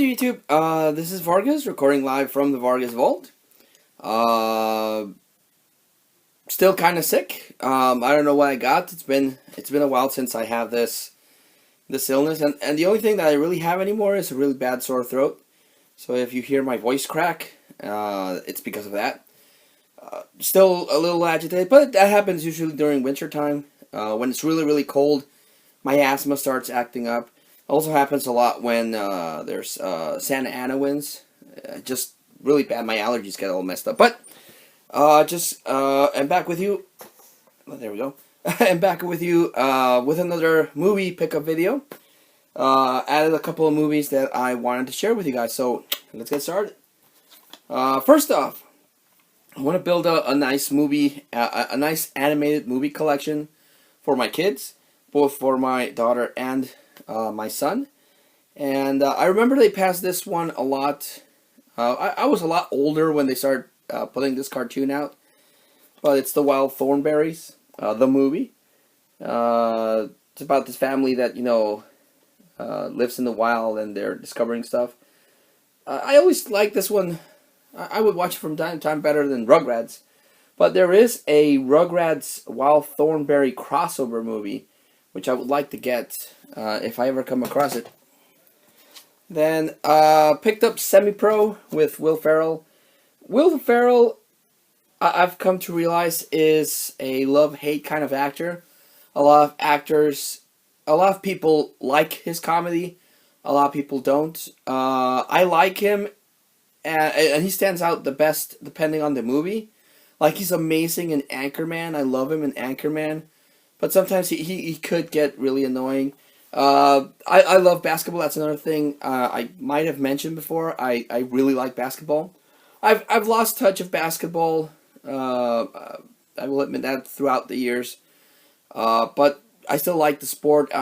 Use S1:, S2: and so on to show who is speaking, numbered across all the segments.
S1: Hey YouTube, this is Vargas recording live from the Vargas Vault. Still kind of sick. I don't know what I got. It's been a while since I have this illness, and the only thing that I really have anymore is a really bad sore throat. So if you hear my voice crack, it's because of that. Still a little agitated, but that happens usually during winter time. When it's really cold, my asthma starts acting up. Also happens a lot when there's Santa Ana winds. Just really bad. My allergies get all messed up. But I'm back with you. Oh, there we go. I'm back with you with another movie pickup video. Added a couple of movies that I wanted to share with you guys. So let's get started. First off, I want to build a nice movie, a nice animated movie collection for my kids, both for my daughter and my son. And I remember they passed this one a lot. I was a lot older when they started putting this cartoon out, but it's The Wild Thornberrys, the movie. It's about this family that, lives in the wild and they're discovering stuff. I always liked this one. I would watch it from time to time better than Rugrats. But there is a Rugrats Wild Thornberry crossover movie, which I would like to get if I ever come across it. Then picked up Semi-Pro with Will Ferrell. Will Ferrell, I've come to realize, is a love-hate kind of actor. A lot of people like his comedy. A lot of people don't. I like him, and he stands out the best depending on the movie. Like, he's amazing in Anchorman. I love him in Anchorman. But sometimes he could get really annoying. I love basketball. That's another thing I might have mentioned before. I really like basketball. I've lost touch of basketball. I will admit that throughout the years. But I still like the sport.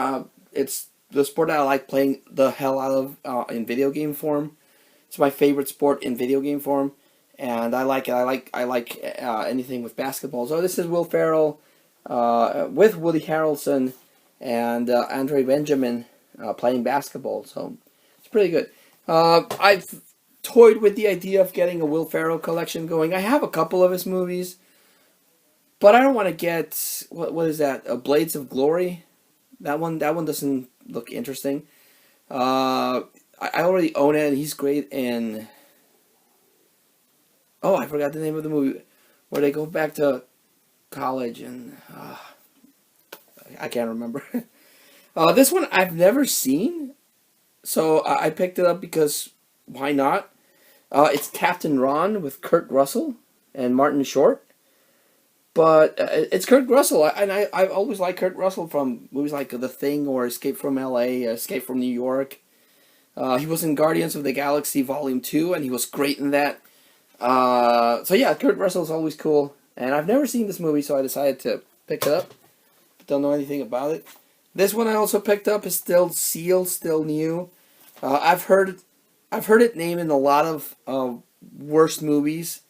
S1: It's the sport that I like playing the hell out of in video game form. It's my favorite sport in video game form, and I like it. I like anything with basketball. So this is Will Ferrell with Woody Harrelson and Andre Benjamin playing basketball. So it's pretty good. I've toyed with the idea of getting a Will Ferrell collection going. I have a couple of his movies, but I don't want to get what is that? Blades of Glory. That one doesn't look interesting. I already own it, and he's great in... Oh, I forgot the name of the movie. Where they go back to college, and... I can't remember. This one I've never seen, so I picked it up because why not? It's Captain Ron with Kurt Russell and Martin Short. But it's Kurt Russell, and I always like Kurt Russell from movies like The Thing or Escape from L.A., Escape from New York. He was in Guardians of the Galaxy Volume 2, and he was great in that. So yeah, Kurt Russell's always cool. And I've never seen this movie, so I decided to pick it up. Don't know anything about it. This one I also picked up is still sealed, still new. I've heard it named in a lot of worst movies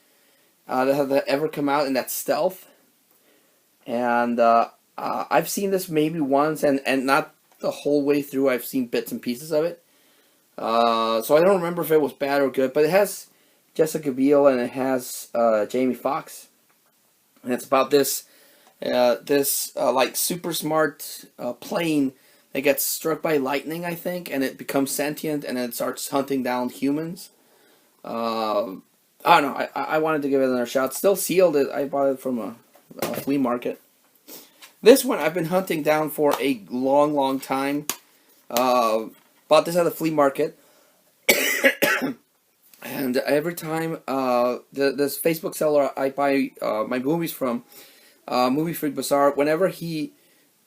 S1: that have ever come out, and that's Stealth. And I've seen this maybe once, and not the whole way through. I've seen bits and pieces of it. So I don't remember if it was bad or good, but it has Jessica Biel and it has Jamie Foxx, and it's about this like super smart plane that gets struck by lightning, I think, and it becomes sentient, and then it starts hunting down humans. I don't know. I wanted to give it another shot. Still sealed. I bought it from a flea market. This one I've been hunting down for a long time. Bought this at the flea market, and every time this Facebook seller I buy my movies from, Movie Freak Bazaar, whenever he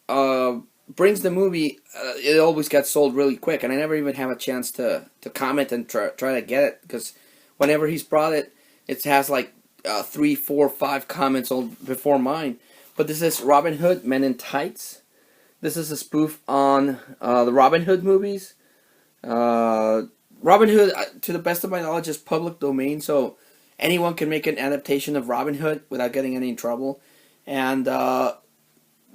S1: brings the movie, it always gets sold really quick, and I never even have a chance to comment and try to get it, because whenever he's brought it, it has like 3, 4, 5 comments before mine. But this is Robin Hood Men in Tights. This is a spoof on the Robin Hood movies. Robin Hood, to the best of my knowledge, is public domain, so anyone can make an adaptation of Robin Hood without getting any trouble. And the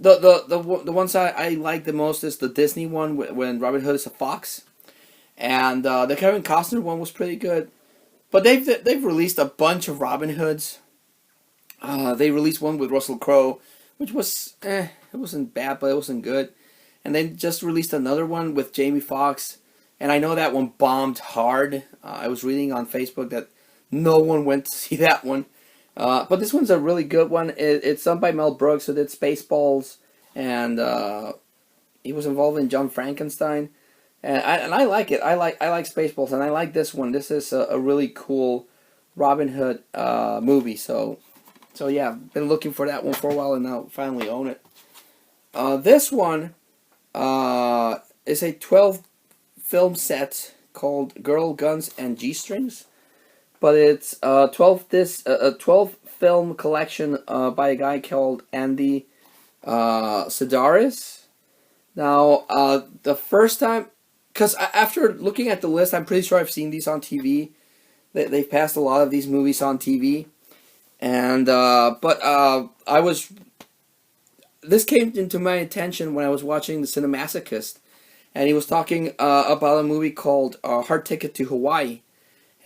S1: ones I like the most is the Disney one when Robin Hood is a fox, and the Kevin Costner one was pretty good. But they've released a bunch of Robin Hoods. They released one with Russell Crowe, which was it wasn't bad, but it wasn't good. And they just released another one with Jamie Foxx, and I know that one bombed hard. I was reading on Facebook that no one went to see that one. But this one's a really good one. It's done by Mel Brooks, who did Spaceballs, and he was involved in John Frankenstein. And I like it. I like Spaceballs, and I like this one. This is a really cool Robin Hood movie. So yeah, been looking for that one for a while, and now finally own it. This one is a 12 film set called Girl, Guns, and Gstrings. But it's a 12 film collection by a guy called Andy Sidaris. Now, the first time, because after looking at the list, I'm pretty sure I've seen these on TV. They've passed a lot of these movies on TV, and this came into my attention when I was watching The Cinemasochist, and he was talking about a movie called Hard Ticket to Hawaii.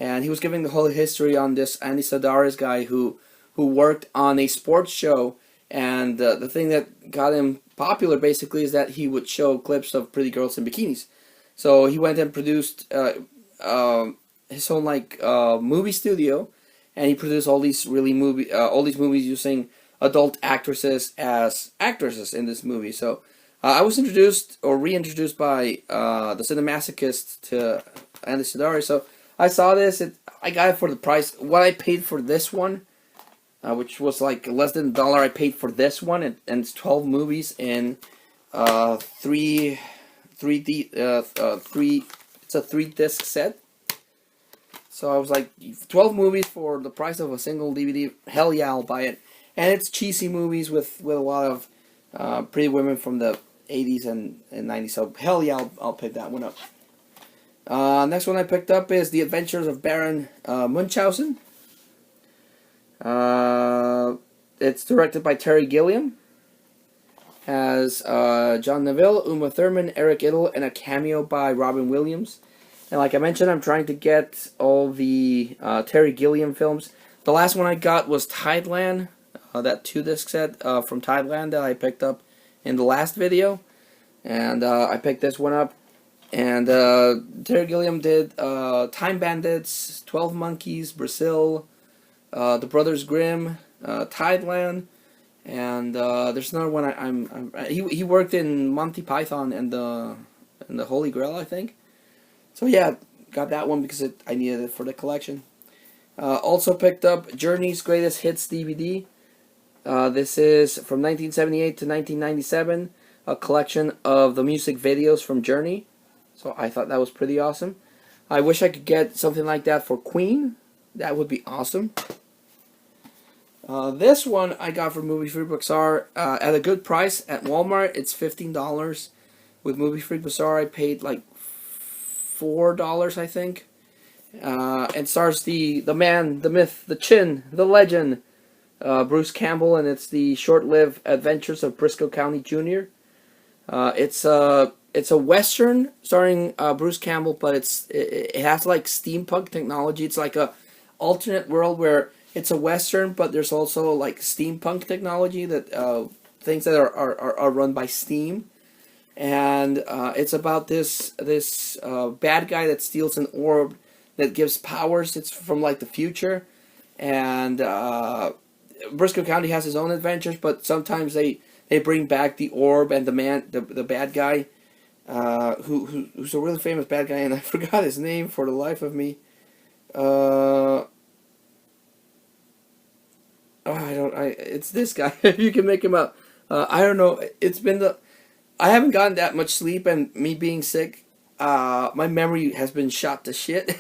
S1: And he was giving the whole history on this Andy Sidaris guy who worked on a sports show, and the thing that got him popular basically is that he would show clips of pretty girls in bikinis. So he went and produced his own movie studio, and he produced all these movies using adult actresses as actresses in this movie. So I was introduced or reintroduced by the Cinemasochist to Andy Sidaris. So I saw this. I got it for the price. What I paid for this one, which was like less than $1, I paid for this one, and it's 12 movies in three. It's a 3-disc set. So I was like, 12 movies for the price of a single DVD. Hell yeah, I'll buy it. And it's cheesy movies with a lot of pretty women from the 80s and 90s. So hell yeah, I'll pick that one up. Next one I picked up is The Adventures of Baron Munchausen. It's directed by Terry Gilliam. Has John Neville, Uma Thurman, Eric Idle, and a cameo by Robin Williams. And like I mentioned, I'm trying to get all the Terry Gilliam films. The last one I got was Tideland, that 2-disc set from Tideland that I picked up in the last video. And I picked this one up. And Terry Gilliam did Time Bandits, 12 Monkeys, Brazil, The Brothers Grimm, Tideland, and there's another one. He worked in Monty Python and the Holy Grail, I think. So yeah, got that one because I needed it for the collection. Also picked up Journey's Greatest Hits DVD. This is from 1978 to 1997, a collection of the music videos from Journey. So I thought that was pretty awesome. I wish I could get something like that for Queen. That would be awesome. This one I got from Movie Free Bazaar at a good price at Walmart. It's $15. With Movie Free Bazaar, I paid like $4, I think. And stars the man, the myth, the chin, the legend, Bruce Campbell, and it's the short-lived adventures of Briscoe County Jr. It's a Western starring Bruce Campbell, but it has like steampunk technology. It's like a alternate world where it's a Western, but there's also like steampunk technology that things that are run by steam. And it's about this bad guy that steals an orb that gives powers. It's from like the future, and Briscoe County has his own adventures, but sometimes they bring back the orb and the bad guy. Who's a really famous bad guy, and I forgot his name for the life of me. It's this guy. You can make him out. I don't know. I haven't gotten that much sleep, and me being sick, my memory has been shot to shit.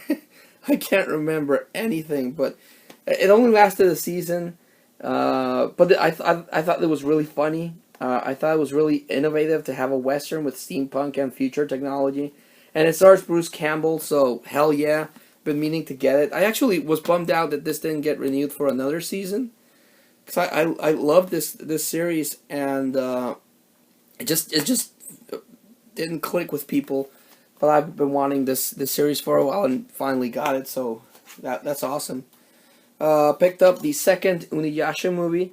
S1: I can't remember anything, but it only lasted a season. But I thought it was really funny. I thought it was really innovative to have a Western with steampunk and future technology. And it stars Bruce Campbell, so hell yeah. Been meaning to get it. I actually was bummed out that this didn't get renewed for another season. Because I love this series, and it just didn't click with people but I've been wanting this series for a while and finally got it, so that's awesome. Picked up the second Inuyasha movie.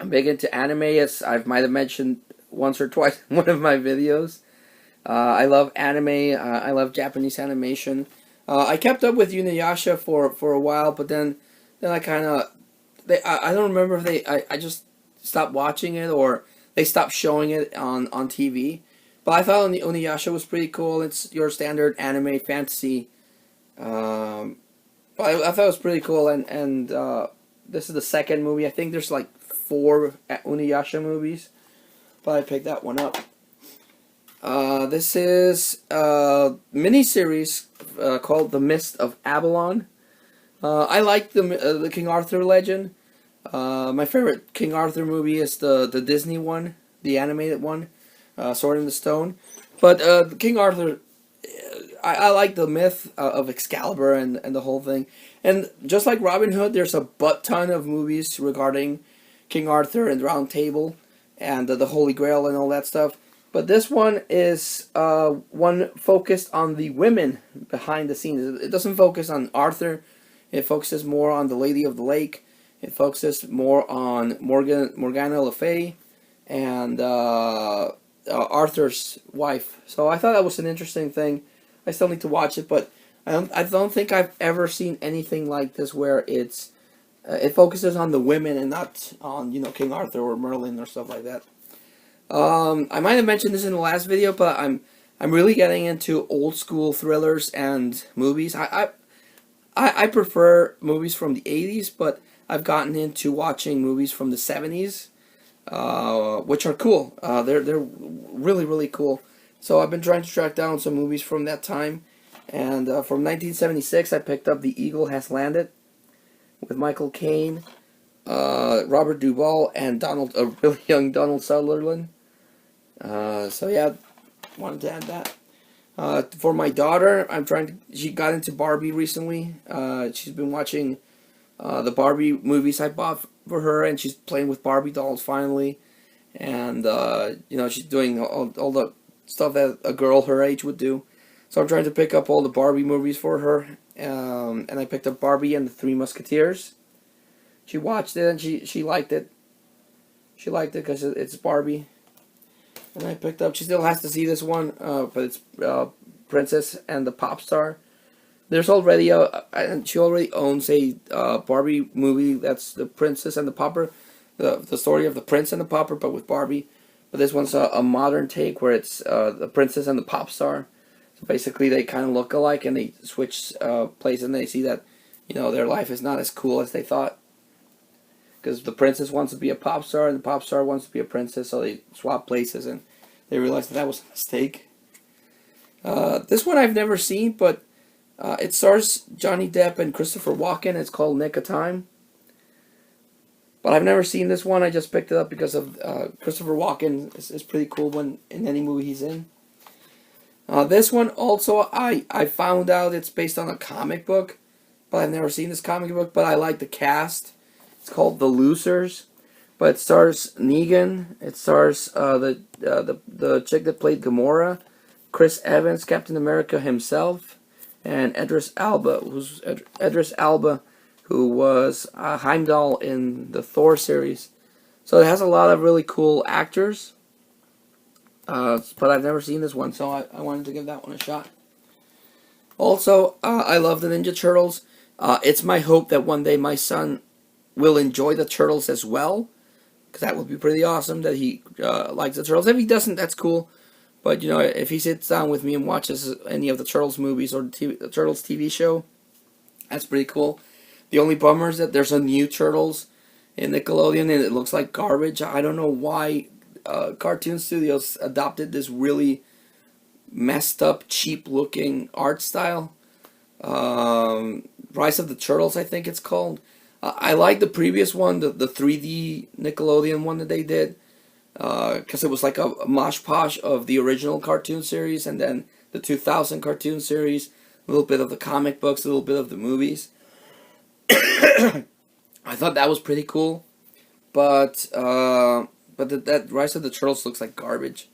S1: I'm big into anime, as I might have mentioned once or twice in one of my videos. I love anime. I love Japanese animation. I kept up with Inuyasha for a while, but then I kind of I don't remember if I just stopped watching it or they stopped showing it on TV. But I thought Inuyasha was pretty cool. It's your standard anime fantasy. But I thought it was pretty cool, and this is the second movie. I think there's like 4 Inuyasha movies, but I picked that one up. This is a miniseries called The Mist of Avalon. I like the King Arthur legend. My favorite King Arthur movie is the Disney one, the animated one, Sword in the Stone. But King Arthur, I like the myth of Excalibur and the whole thing. And just like Robin Hood, there's a butt ton of movies regarding King Arthur and the Round Table and the Holy Grail and all that stuff. But this one is one focused on the women behind the scenes. It doesn't focus on Arthur. It focuses more on the Lady of the Lake. It focuses more on Morgana Le Fay and Arthur's wife. So I thought that was an interesting thing. I still need to watch it, but I don't think I've ever seen anything like this where it focuses on the women and not on King Arthur or Merlin or stuff like that. I might have mentioned this in the last video, but I'm really getting into old school thrillers and movies. I prefer movies from the 80s, but I've gotten into watching movies from the 70s, which are cool. They're really, really cool. So I've been trying to track down some movies from that time. And from 1976, I picked up The Eagle Has Landed with Michael Caine, Robert Duvall, and a really young Donald Sutherland. So yeah, wanted to add that. For my daughter, she got into Barbie recently. She's been watching the Barbie movies I bought for her, and she's playing with Barbie dolls finally. And she's doing all the stuff that a girl her age would do. So I'm trying to pick up all the Barbie movies for her. And I picked up Barbie and the Three Musketeers. She watched it and she liked it. She liked it because it's Barbie. And I picked up, she still has to see this one, but it's Princess and the Pop Star. There's already she already owns a Barbie movie that's the Princess and the Pauper, the story of the Prince and the Pauper, but with Barbie. But this one's a modern take where it's the Princess and the Pop Star. So basically they kind of look alike and they switch places and they see that, their life is not as cool as they thought. Because the princess wants to be a pop star and the pop star wants to be a princess, so they swap places and they realize that was a mistake. This one I've never seen, but it stars Johnny Depp and Christopher Walken. It's called Nick of Time. But I've never seen this one. I just picked it up because of Christopher Walken is pretty cool in any movie he's in. This one also, I found out it's based on a comic book, but I've never seen this comic book, but I like the cast. It's called The Losers, but it stars Negan. It stars the chick that played Gamora, Chris Evans, Captain America himself, and Idris Elba, who was Heimdall in the Thor series. So it has a lot of really cool actors, but I've never seen this one, so I wanted to give that one a shot. Also, I love the Ninja Turtles. It's my hope that one day my son will enjoy the Turtles as well, because that would be pretty awesome that he likes the Turtles. If he doesn't, that's cool. But if he sits down with me and watches any of the Turtles movies or the Turtles TV show, that's pretty cool. The only bummer is that there's a new Turtles in Nickelodeon and it looks like garbage. I don't know why Cartoon Studios adopted this really messed up, cheap looking art style. Rise of the Turtles, I think it's called. I like the previous one, the 3D Nickelodeon one that they did, because it was like a mosh posh of the original cartoon series and then the 2000 cartoon series, a little bit of the comic books, a little bit of the movies. I thought that was pretty cool, but that Rise of the Turtles looks like garbage.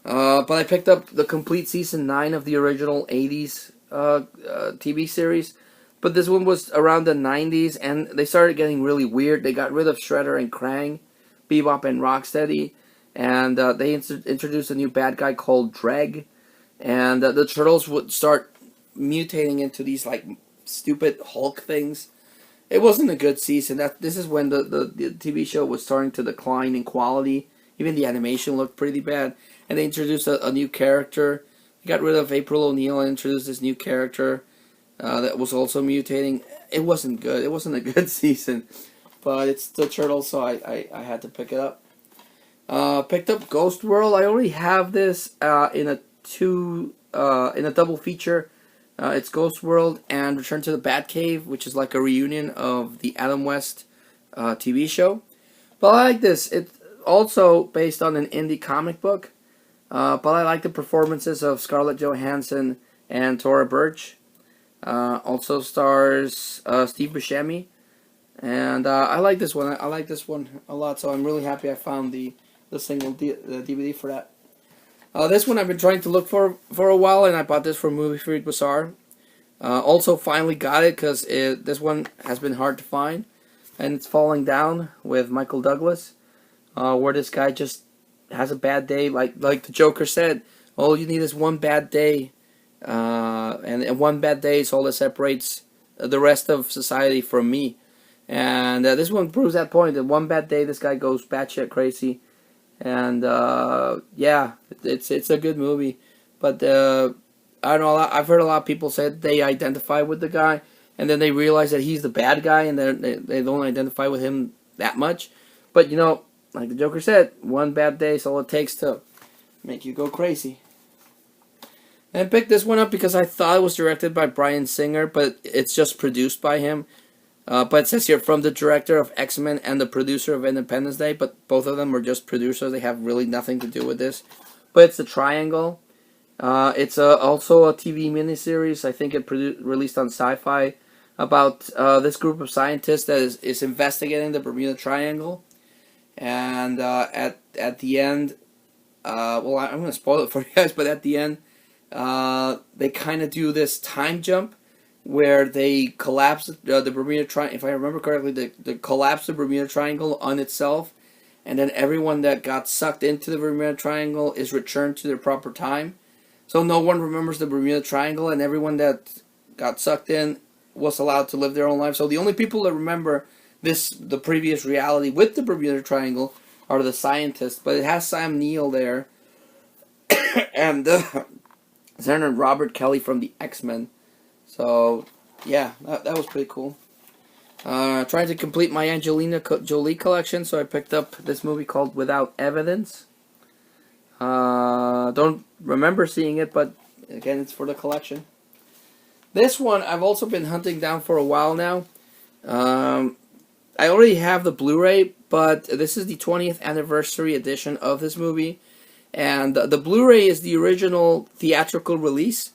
S1: But I picked up the complete season 9 of the original 80s TV series. But this one was around the 90s, and they started getting really weird. They got rid of Shredder and Krang, Bebop and Rocksteady, and they introduced a new bad guy called Dreg. And the Turtles would start mutating into these like stupid Hulk things. It wasn't a good season. This is when the TV show was starting to decline in quality. Even the animation looked pretty bad. And they introduced a new character. They got rid of April O'Neil and introduced this new character that was also mutating. It wasn't good. It wasn't a good season. But it's the Turtles, so I had to pick it up. Picked up Ghost World. I already have this in a double feature. It's Ghost World and Return to the Batcave, which is like a reunion of the Adam West TV show. But I like this. It's also based on an indie comic book. But I like the performances of Scarlett Johansson and Tora Birch. Also stars Steve Buscemi. And I like this one. I like this one a lot, so I'm really happy I found the single DVD for that. This one I've been trying to look for a while, and I bought this from Movie Freak Bazaar. Also finally got it because this one has been hard to find, and it's Falling Down with Michael Douglas, where this guy just has a bad day, like the Joker said. All you need is one bad day, and one bad day is all that separates the rest of society from me. And this one proves that point. That one bad day, this guy goes batshit crazy. And yeah, it's a good movie, but I don't know. I've heard a lot of people say they identify with the guy, and then they realize that he's the bad guy, and they don't identify with him that much. But you know, like the Joker said, one bad day is all it takes to make you go crazy. And I picked this one up because I thought it was directed by Bryan Singer, but it's just produced by him. But it says here from the director of X-Men and the producer of Independence Day, but both of them are just producers. They have really nothing to do with this. But it's The Triangle. It's also a TV miniseries. I think it released on Sci-Fi about this group of scientists that is investigating the Bermuda Triangle. And at the end, well, I'm going to spoil it for you guys, but at the end, they kind of do this time jump where they collapse the Bermuda Triangle. If I remember correctly, they collapse the Bermuda Triangle on itself, and then everyone that got sucked into the Bermuda Triangle is returned to their proper time. So no one remembers the Bermuda Triangle, and everyone that got sucked in was allowed to live their own life. So the only people that remember the previous reality with the Bermuda Triangle are the scientists. But it has Sam Neill there, and Senator Robert Kelly from the X-Men. So, yeah, that was pretty cool. Trying to complete my Angelina Jolie collection, so I picked up this movie called Without Evidence. Don't remember seeing it, but again, it's for the collection. This one I've also been hunting down for a while now. I already have the Blu-ray, but this is the 20th anniversary edition of this movie. And the Blu-ray is the original theatrical release.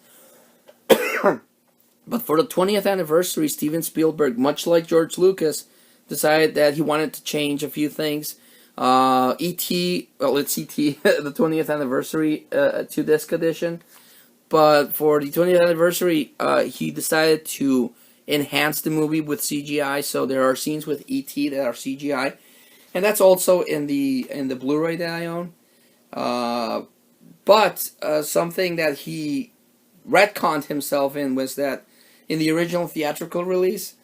S1: But for the 20th anniversary, Steven Spielberg, much like George Lucas, decided that he wanted to change a few things. E.T., well, it's E.T., the 20th anniversary 2-disc edition. But for the 20th anniversary, he decided to enhance the movie with CGI. So there are scenes with E.T. that are CGI. And that's also in the Blu-ray that I own. But something that he retconned himself in was that in the original theatrical release,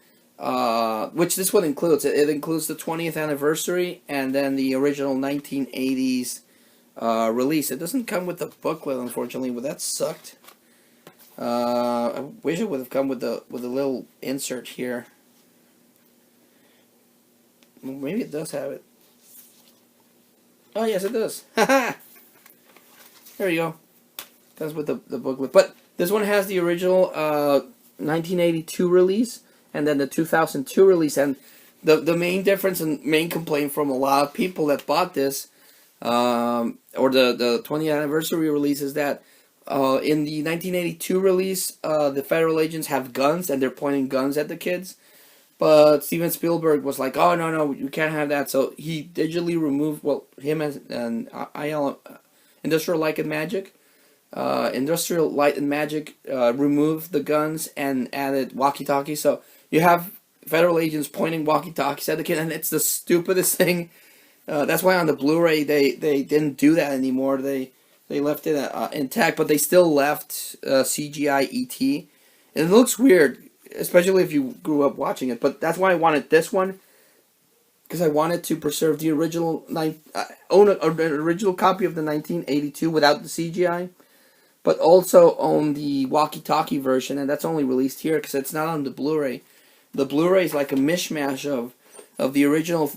S1: which this one includes, it includes the 20th anniversary and then the original 1980s release. It doesn't come with the booklet, unfortunately, but that sucked. I wish it would have come with a little insert here. Well, maybe it does have it. Oh yes, it does. Haha. There you go. Comes with the booklet, but this one has the original 1982 release and then the 2002 release, and the main difference and main complaint from a lot of people that bought this or the 20th anniversary release is that in the 1982 release the federal agents have guns and they're pointing guns at the kids, but Steven Spielberg was like, oh no, you can't have that, so he digitally removed, well, him and Industrial Light and Magic. Industrial Light and Magic removed the guns and added walkie-talkies. So you have federal agents pointing walkie-talkies at the kid, and it's the stupidest thing. That's why on the Blu-ray they didn't do that anymore. They left it intact, but they still left CGI ET. And it looks weird, especially if you grew up watching it. But that's why I wanted this one, because I wanted to preserve the original, own an original copy of the 1982 without the CGI, but also own the walkie-talkie version, and that's only released here because it's not on the Blu-ray. The Blu-ray is like a mishmash of the original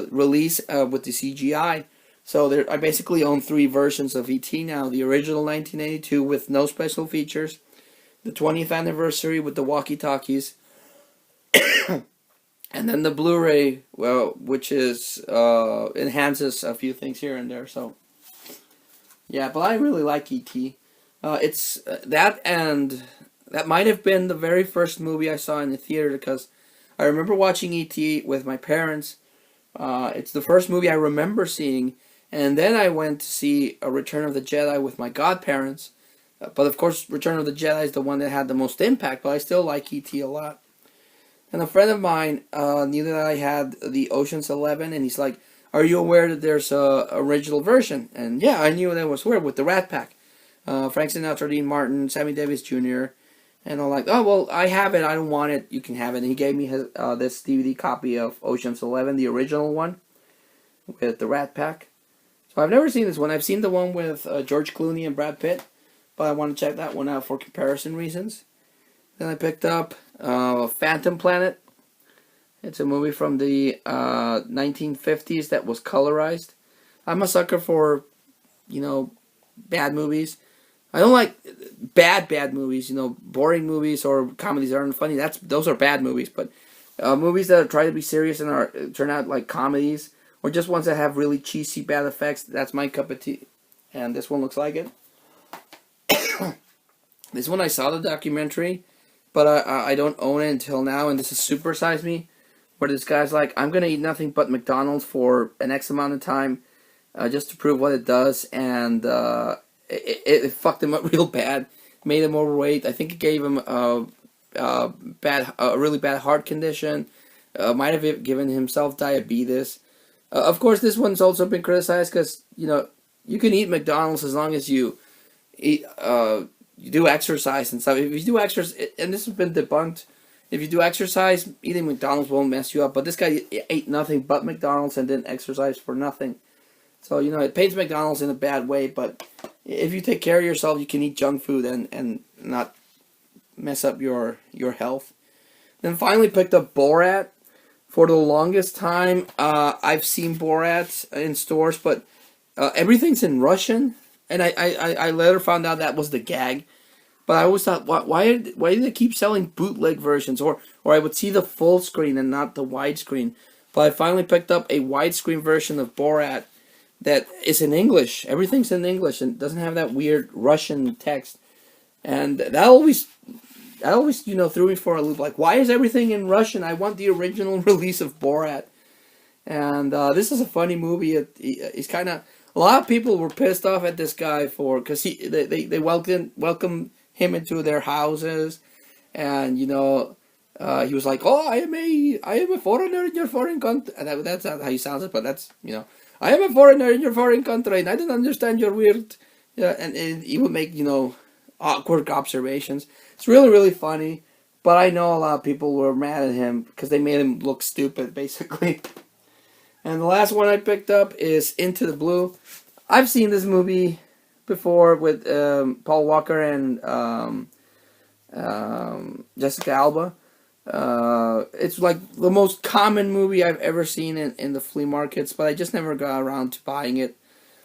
S1: release with the CGI. So I basically own 3 versions of ET now. The original 1982 with no special features, the 20th anniversary with the walkie-talkies, and then the Blu-ray, well, which is enhances a few things here and there. So yeah, but I really like ET. It's that, and that might have been the very first movie I saw in the theater, because I remember watching E.T. with my parents. It's the first movie I remember seeing, and then I went to see a Return of the Jedi with my godparents. But of course, Return of the Jedi is the one that had the most impact, but I still like E.T. a lot. And a friend of mine knew that I had the Ocean's 11, and he's like, "Are you aware that there's a original version?" And yeah, I knew that was weird with the Rat Pack. Frank Sinatra, Dean Martin, Sammy Davis Jr., and I'm like, "Oh, well, I have it. I don't want it. You can have it." And he gave me his, this DVD copy of Ocean's 11, the original one, with the Rat Pack. So I've never seen this one. I've seen the one with George Clooney and Brad Pitt, but I want to check that one out for comparison reasons. Then I picked up Phantom Planet. It's a movie from the 1950s that was colorized. I'm a sucker for, bad movies. I don't like bad movies, boring movies or comedies that aren't funny. Those are bad movies. But movies that try to be serious and turn out like comedies, or just ones that have really cheesy bad effects, that's my cup of tea. And this one looks like it. This one I saw the documentary, but I don't own it until now. And this is Super Size Me, where this guy's like, "I'm going to eat nothing but McDonald's for an X amount of time just to prove what it does." And it fucked him up real bad, made him overweight. I think it gave him a really bad heart condition. Might have given himself diabetes. Of course, this one's also been criticized because, you can eat McDonald's as long as you eat, you do exercise and stuff. If you do exercise, and this has been debunked, if you do exercise, eating McDonald's won't mess you up. But this guy ate nothing but McDonald's and didn't exercise for nothing. So, it paints McDonald's in a bad way, but if you take care of yourself, you can eat junk food and not mess up your health. Then finally picked up Borat. For the longest time, I've seen Borat in stores, but everything's in Russian. And I later found out that was the gag. But I always thought, why do they keep selling bootleg versions? Or I would see the full screen and not the widescreen. But I finally picked up a widescreen version of Borat that is in English. Everything's in English and doesn't have that weird Russian text. And that always threw me for a loop. Like, why is everything in Russian? I want the original release of Borat. And this is a funny movie. He's kind of, a lot of people were pissed off at this guy because they welcomed him into their houses, and he was like, "Oh, I am a foreigner in your foreign country." And that's not how he sounds it, but that's "I am a foreigner in your foreign country, and I don't understand your weird." Yeah, and he would make awkward observations. It's really, really funny, but I know a lot of people were mad at him because they made him look stupid, basically. And the last one I picked up is Into the Blue. I've seen this movie before with Paul Walker and Jessica Alba. It's like the most common movie I've ever seen in the flea markets, but I just never got around to buying it.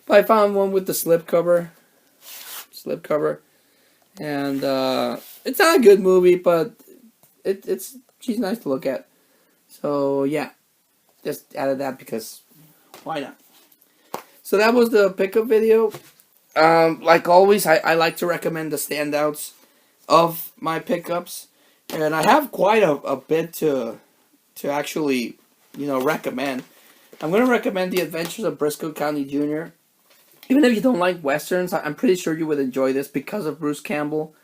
S1: But I found one with the slipcover. And it's not a good movie, but she's nice to look at. So yeah, just added that because why not? So that was the pickup video. Like always, I like to recommend the standouts of my pickups, and I have quite a bit to actually recommend. I'm going to recommend The Adventures of Briscoe County Jr. Even if you don't like westerns, I'm pretty sure you would enjoy this because of Bruce Campbell.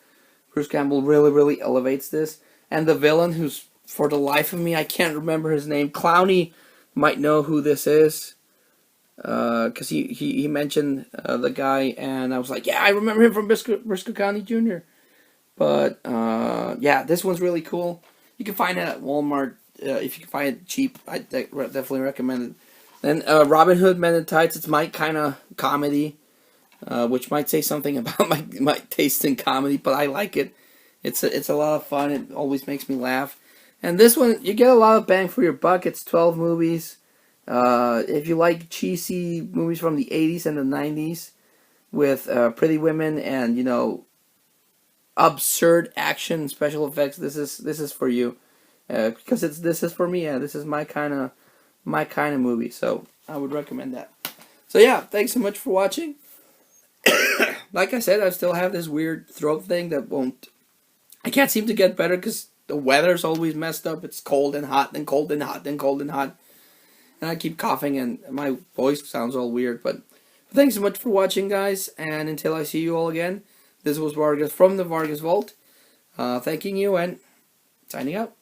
S1: Bruce Campbell really elevates this, and the villain, who's for the life of me I can't remember his name. Clowney might know who this is, because he mentioned the guy, and I was like, yeah, I remember him from Briscoe County Jr. But yeah, this one's really cool. You can find it at Walmart if you can find it cheap. I definitely recommend it. Then Robin Hood Men in Tights. It's my kind of comedy, which might say something about my taste in comedy, but I like it. It's a lot of fun. It always makes me laugh. And this one, you get a lot of bang for your buck. It's 12 movies. If you like cheesy movies from the 80s and the 90s with pretty women and, you know, absurd action special effects, this is for you. Because this is for me. Yeah, this is my kind of movie. So I would recommend that. So yeah, thanks so much for watching. Like I said, I still have this weird throat thing that won't. I can't seem to get better because the weather's always messed up. It's cold and hot, then cold and hot, then cold and hot. And I keep coughing and my voice sounds all weird. But thanks so much for watching, guys. And until I see you all again, this was Vargas from the Vargas Vault. Thanking you and signing out.